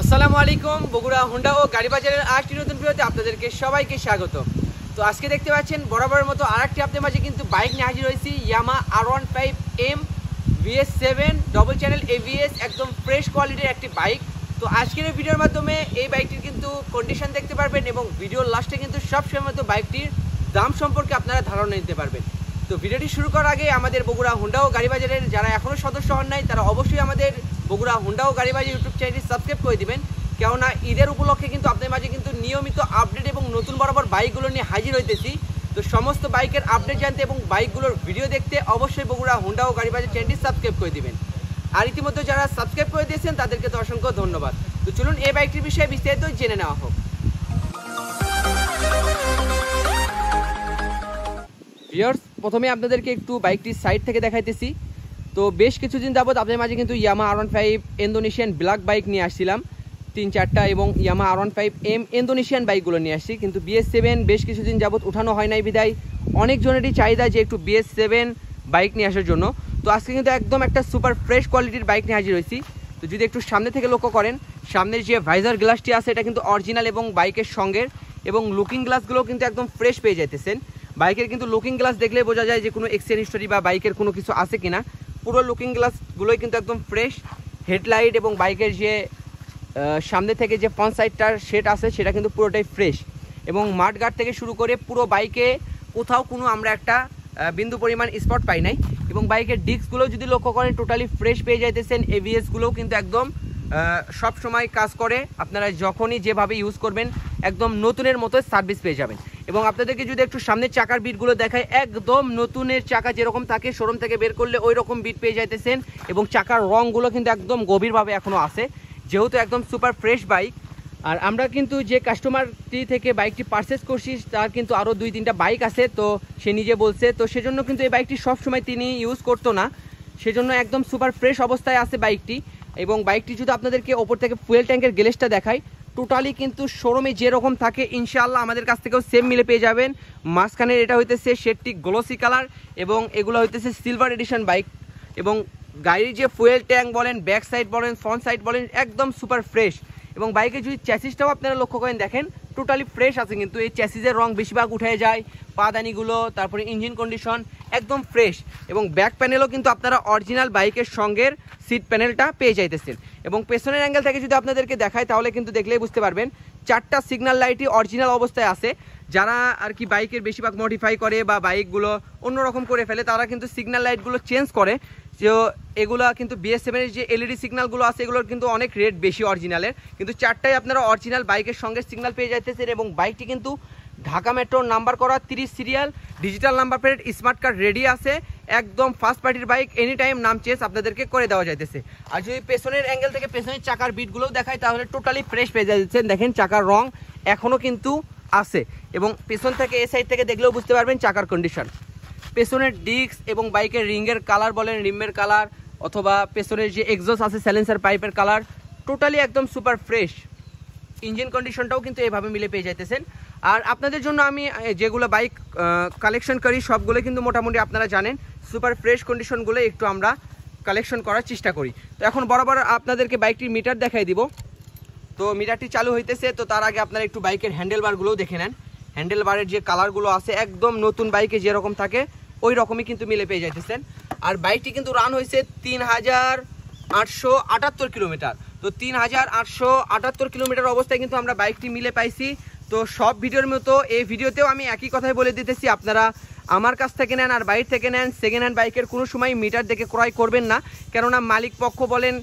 আসসালামু আলাইকুম। বগুড়া হোন্ডা ও গাড়ি বাজারের আরেকটি নতুন ভিডিওতে আপনাদেরকে সবাইকে স্বাগত। তো আজকে দেখতে পাচ্ছেন বরাবরের মতো আরেকটি আপনাদের মাঝে কিন্তু বাইক নিয়ে হাজির হয়েছি। Yamaha R15M VS7 double channel ABS, একদম ফ্রেশ কোয়ালিটির একটি বাইক। তো আজকের এই ভিডিওর মাধ্যমে এই বাইকটির কিন্তু কন্ডিশন দেখতে পারবেন এবং ভিডিওর লাস্টে কিন্তু সবসময় মতো বাইকটির দাম সম্পর্কে আপনারা ধারণা নিতে পারবেন। তো ভিডিওটি শুরু করার আগে আমাদের বগুড়া হোন্ডা ও গাড়ি বাজারের যারা এখনও সদস্য হন নাই তারা অবশ্যই আমাদের বগুড়া হোন্ডা ও গাড়ি বাজার ইউটিউব চ্যানেলটি সাবস্ক্রাইব করে দিবেন, কেননা ঈদের উপলক্ষে কিন্তু আপনাদের মাঝে কিন্তু নিয়মিত আপডেট এবং নতুন বরাবর বাইকগুলো নিয়ে হাজির হইতেছি। তো সমস্ত বাইকের আপডেট জানতে এবং বাইকগুলোর ভিডিও দেখতে অবশ্যই বগুড়া হোন্ডা ও গাড়ি বাজার চ্যানেলটি সাবস্ক্রাইব করে দিবেন। আর ইতিমধ্যে যারা সাবস্ক্রাইব করে দিয়েছেন তাদেরকে তো অসংখ্য ধন্যবাদ। তো চলুন এই বাইকটির বিষয়ে বিস্তারিত জেনে নেওয়া হোক। ভিউয়ার্স, প্রথমে আপনাদেরকে একটু বাইকটির সাইড থেকে দেখাইতেছি। তো বেশ কিছুদিন যাবত আপনাদের মাঝে কিন্তু Yamaha R15 Indonesian black bike নিয়ে আসছিলাম 3-4টা, এবং ইয়ামাহা R15M ইন্দোনেশিয়ান বাইকগুলো নিয়ে আসছি। কিন্তু BS7 বেশ কিছুদিন যাবত উঠানো হয় নাই বিদায় অনেকজনেরই চাহিদা যে একটু BS7 বাইক নিয়ে আসার জন্য। তো আজকে কিন্তু একদম একটা সুপার ফ্রেশ কোয়ালিটির বাইক নিয়ে হাজির হয়েছি। তো যদি একটু সামনে থেকে লক্ষ্য করেন, সামনের যে ভাইজার গ্লাসটি আছে এটা কিন্তু অরিজিনাল এবং বাইকের সঙ্গে, এবং লুকিং গ্লাসগুলো কিন্তু একদম ফ্রেশ পেয়ে যাইতেছেন। বাইকের কিন্তু লুকিং গ্লাস দেখলে বোঝা যায় যে কোনো এক্সিডেন্ট হিস্টোরি বা বাইকের কোনো কিছু আছে কিনা। পুরো লুকিং গ্লাসগুলোই কিন্তু একদম ফ্রেশ। হেডলাইট এবং বাইকের যে সামনে থেকে যে ফ্রন্ট সাইডটার শেড আছে সেটা কিন্তু পুরোটাই ফ্রেশ, এবং মাড গার্ড থেকে শুরু করে পুরো বাইকে কোথাও কোনো আমরা একটা বিন্দু পরিমাণ স্পট পাই নাই। এবং বাইকের ডিস্কগুলো যদি লক্ষ্য করেন টোটালি ফ্রেশ পেয়ে যাইতেছেন। ABSগুলোও কিন্তু একদম সব সময় কাজ করে, আপনারা যখনই যেভাবে ইউজ করবেন একদম নতুনের মতো সার্ভিস পেয়ে যাবেন। এবং আপনাদেরকে যদি একটু সামনের চাকার বিটগুলো দেখায়, একদম নতুনের চাকা যেরকম থাকে শোরুম থেকে বের করলে ওই রকম বিট পেয়ে যাইতেছেন। এবং চাকার রঙগুলো কিন্তু একদম গভীরভাবে এখনও আছে, যেহেতু একদম সুপার ফ্রেশ বাইক। আর আমরা কিন্তু যে কাস্টমারটি থেকে বাইকটি পারচেস করছি তার কিন্তু আরও 2-3টা বাইক আছে, তো সে নিজে বলছে। তো সেজন্য কিন্তু এই বাইকটি সবসময় তিনি ইউজ করতো না, সেজন্য একদম সুপার ফ্রেশ অবস্থায় আছে বাইকটি। এবং বাইকটি যদি আপনাদেরকে ওপর থেকে ফুয়েল ট্যাঙ্কের গ্লেসটা দেখায়, টোটালি কিন্তু শোরুমে যেরকম থাকে ইনশাআল্লাহ আমাদের কাছ থেকেও সেম মিলে পেয়ে যাবেন। মাঝখানের এটা হইতেছে শেডটি গ্লোসি কালার, এবং এগুলো হইতেছে সিলভার এডিশন বাইক। এবং গাড়ির যে ফুয়েল ট্যাঙ্ক বলেন, ব্যাক সাইড বলেন, ফ্রন্ট সাইড বলেন, একদম সুপার ফ্রেশ। এবং বাইকের যদি চ্যাসিসটাও আপনারা লক্ষ্য করেন দেখেন টোটালি ফ্রেশ আছে, কিন্তু এই চ্যাসিসের রং বেশিরভাগ উঠে যায়, পাদানিগুলো, তারপরে ইঞ্জিন কন্ডিশন একদম ফ্রেশ। এবং ব্যাক প্যানেলও কিন্তু আপনারা অরিজিনাল বাইকের সঙ্গের সিট প্যানেলটা পেয়ে যাইতেছেন। এবং পেছনের অ্যাঙ্গেল থেকে যদি আপনাদেরকে দেখায় তাহলে কিন্তু দেখলেই বুঝতে পারবেন 4টা সিগন্যাল লাইটই অরিজিনাল অবস্থায় আছে। যারা আর কি বাইকের বেশিরভাগ মডিফাই করে বা বাইকগুলো অন্যরকম করে ফেলে তারা কিন্তু সিগন্যাল লাইটগুলো চেঞ্জ করে। তো এগুলো কিন্তু BS7 এর যে LED সিগন্যালগুলো আছে এগুলোর কিন্তু অনেক রেট বেশি অরিজিনালের, কিন্তু 4টাই আপনারা অরিজিনাল বাইকের সঙ্গে সিগন্যাল পেয়ে যাইতেছেন। এবং বাইকটি কিন্তু ঢাকা মেট্রোর নাম্বার করা 30 serial, digital number plate, smart card ready আছে। একদম ফার্স্ট পার্টির বাইক, এনি টাইম নাম চেঞ্জ আপনাদেরকে করে দেওয়া যাইতেছে। আর যদি পেছনের অ্যাঙ্গেল থেকে পেছনের চাকার বিটগুলোও দেখায় তাহলে টোটালি ফ্রেশ পেয়ে যাচ্ছেন। দেখেন চাকার রং এখনও কিন্তু আছে, এবং পেছন থেকে এই সাইড থেকে দেখলেও বুঝতে পারবেন চাকার কন্ডিশন। পেছনের ডিস্ক এবং বাইকের রিংয়ের কালার বলেন, রিমের কালার, অথবা পেছনের যে এক্সস্ট আছে স্যালেন্সার পাইপের কালার, টোটালি একদম সুপার ফ্রেশ। ইঞ্জিন কন্ডিশনটাও কিন্তু এভাবে মিলে পেয়ে যাইতেছেন। আর আপনাদের জন্য আমি যেগুলো বাইক কালেকশন করি সবগুলো কিন্তু মোটামুটি আপনারা জানেন সুপার ফ্রেশ কন্ডিশনগুলো একটু আমরা কালেকশন করার চেষ্টা করি। তো এখন বরাবর আপনাদেরকে বাইকটির মিটার দেখাই দিব। তো মিটারটি চালু হইতেছে, তো তার আগে আপনারা একটু বাইকের হ্যান্ডেলবারগুলোও দেখে নেন। হ্যান্ডেলবারের যে কালারগুলো আছে একদম নতুন বাইকে যেরকম থাকে ওই রকমই কিন্তু মিলে পেয়ে যাইতেছেন। আর বাইকটি কিন্তু রান হয়েছে 3878 কিলোমিটার। তো 3878 কিলোমিটার অবস্থায় কিন্তু আমরা বাইকটি মিলে পাইছি। তো সব ভিডিওর মতো এই ভিডিওতেও আমি একই কথাই বলে দিতেছি, আপনারা আমার কাছ থেকে নেন আর বাইক থেকে নেন, সেকেন্ড হ্যান্ড বাইকের কোনো সময় মিটার দেখে ক্রয় করবেন না, কেননা মালিক পক্ষ বলেন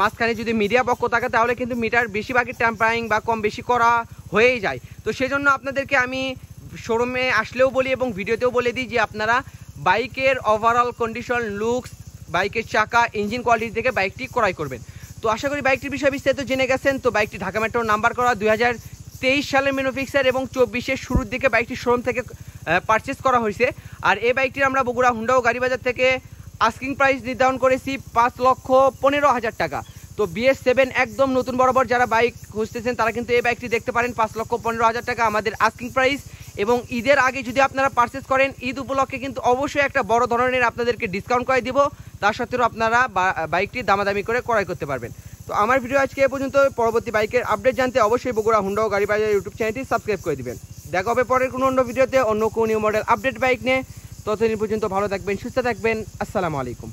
মাঝখানে যদি মিডিয়া পক্ষ থাকে তাহলে কিন্তু মিটার বেশিরভাগই ট্যাম্পারিং বা কম বেশি করা হয়েই যায়। তো সেজন্য আপনাদেরকে আমি শোরুমে আসলেও বলি এবং ভিডিওতেও বলে দিই যে আপনারা বাইকের ওভারঅল কন্ডিশন, লুকস, বাইকের চাকা, ইঞ্জিন কোয়ালিটি থেকে বাইকটি ক্রয় করবেন। তো আশা করি বাইকটির বিষয়ে বিস্তারিত জেনে গেছেন। তো বাইকটি ঢাকা মেট্রোর নাম্বার করা 2023 সালের ম্যানুফ্যাকচার, এবং 24-এর শুরুর দিকে বাইকটি শোরুম থেকে পারচেস করা হয়েছে। আর এই বাইকটির আমরা বগুড়া হোন্ডা ও গাড়ি বাজার থেকে আস্কিং প্রাইস নির্ধারণ করেছি 5,15,000 টাকা। তো BS7 একদম নতুন বরাবর যারা বাইক খুঁজতেছেন তারা কিন্তু এই বাইকটি দেখতে পারেন। 5,15,000 টাকা আমাদের আস্কিং প্রাইস। এবং ঈদের আগে যদি আপনারা পারচেস করেন ঈদ উপলক্ষে কিন্তু অবশ্যই একটা বড় ধরনের আপনাদেরকে ডিসকাউন্ট করে দিব, তার সত্ত্বেও আপনারা বাইকটি দামাদামি করে ক্রয় করতে পারবেন। তো আমার ভিডিও আজকে এ পর্যন্ত। পরবর্তী বাইকের আপডেট জানতে অবশ্যই বগুড়া হুন্ডা ও গাড়ি বাজার ইউটিউব চ্যানেলটি সাবস্ক্রাইব করে দিবেন। দেখা হবে পরের কোনো অন্য ভিডিওতে অন্য কোনো নিউ মডেল আপডেট বাইক নিয়ে। ততদিন পর্যন্ত ভালো থাকবেন, সুস্থ থাকবেন। আসসালামু আলাইকুম।